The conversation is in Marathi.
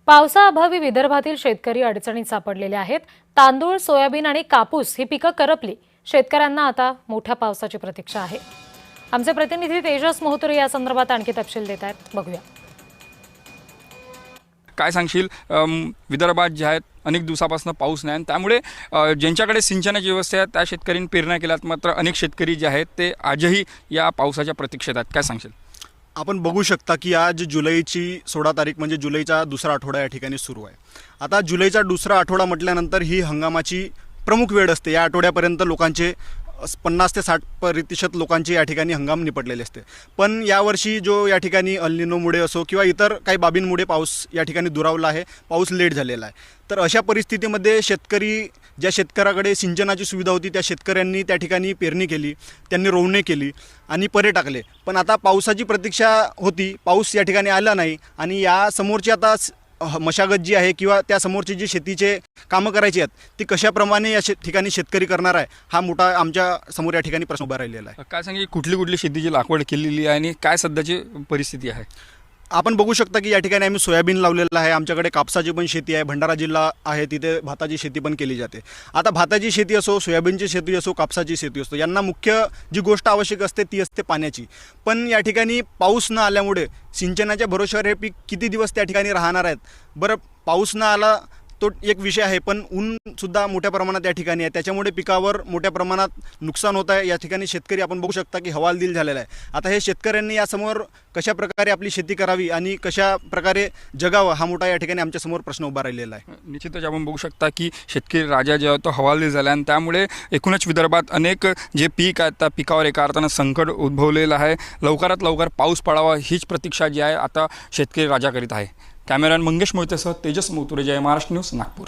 पावसाअभावी विदर्भातील शेतकरी अडचणीत सापडलेले आहेत। तांदूळ, सोयाबीन आणि कापूस ही पिकं करपली। शेतकऱ्यांना आता मोठ्या पावसाची प्रतीक्षा आहे। आमचे प्रतिनिधी तेजस मोहतुरे या संदर्भात आणखी तपशील देत आहेत, बघूया। काय सांगशील, विदर्भात जे आहेत अनेक दिवसापासून पाऊस नाही, त्यामुळे ज्यांच्याकडे सिंचनाची व्यवस्था आहे त्या शेतकऱ्यांनी पेरण्या केल्यात, मात्र अनेक शेतकरी जे आहेत ते आजही या पावसाच्या प्रतीक्षेत आहेत। काय सांगशील? आपण बघू शकता की आज जुलैची 16 तारीख म्हणजे जुलैचा दुसरा आठवडा या ठिकाणी सुरू आहे। आता जुलैचा दुसरा आठवडा म्हटल्यानंतर ही हंगामाची प्रमुख वेळ असते। या आठवड्यापर्यंत लोकांचे 50 ते 60% लोकांचे या ठिकाणी हंगाम निपटलेले असते। पण यावर्षी जो या ठिकाणी अल निनोमुळे असो किंवा इतर काही बाबींमुळे पाऊस या ठिकाणी दुरावला आहे, पाऊस लेट झालेला आहे। तर अशा परिस्थितीमध्ये ज्या शेतकऱ्याकडे सिंचनाची सुविधा होती त्या शेतकऱ्यांनी त्या ठिकाणी पेरणी केली, त्यांनी रोवणे केली आणि परे टाकले। पण आता पावसाची प्रतीक्षा होती, पाऊस या ठिकाणी आला नाही आणि या समोरची आता मशागत जी आहे किंवा त्या समोरची जी शेतीचे कामं करायची आहेत ती कशाप्रमाणे या ठिकाणी शेतकरी करणार आहे, हा मोठा आमच्या समोर या ठिकाणी प्रश्न उभा राहिलेला आहे। काय सांगेल, कुठली शेतीची लागवड केलेली आहे आणि काय सध्याची परिस्थिती आहे? आपण बघू शकता की या ठिकाणी आम्ही सोयाबीन लावलेलं आहे, आमच्याकडे कापसाची पण शेती आहे, भंडारा जिल्हा आहे तिथे भाताची शेती पण केली जाते। आता भाताची शेती असो, सोयाबीनची शेती असो, कापसाची शेती असो, यांना मुख्य जी गोष्ट आवश्यक असते ती असते पाण्याची। पण या ठिकाणी पाऊस न आल्यामुळे सिंचनाच्या भरोश्यावर हे पीक किती दिवस त्या ठिकाणी राहणार आहेत? बरं, पाऊस न आला तो एक विषय आहे, पण ऊनसुद्धा मोठ्या प्रमाणात या ठिकाणी आहे, त्याच्यामुळे पिकावर मोठ्या प्रमाणात नुकसान होत आहे। या ठिकाणी शेतकरी आपण बघू शकता की हवालदिल झालेला आहे। आता हे शेतकऱ्यांनी यासमोर कशा प्रकारे आपली शेती करावी आणि कशा प्रकारे जगावं, हा मोठा या ठिकाणी आमच्यासमोर प्रश्न उभा राहिलेला आहे। निश्चितच आपण बघू शकता की शेतकरी राजा जो आहे तो हवालदिल झाला आणि त्यामुळे एकूणच विदर्भात अनेक जे पीक आहेत त्या पिकावर एका अर्थानं संकट उद्भवलेलं आहे। लवकरात लवकर पाऊस पडावा हीच प्रतीक्षा जी आहे आता शेतकरी राजा करीत आहे। कॅमेरामॅन मंगेश मोहितेसह तेजस मोहतुरे, जय महाराष्ट्र न्यूज, नागपूर।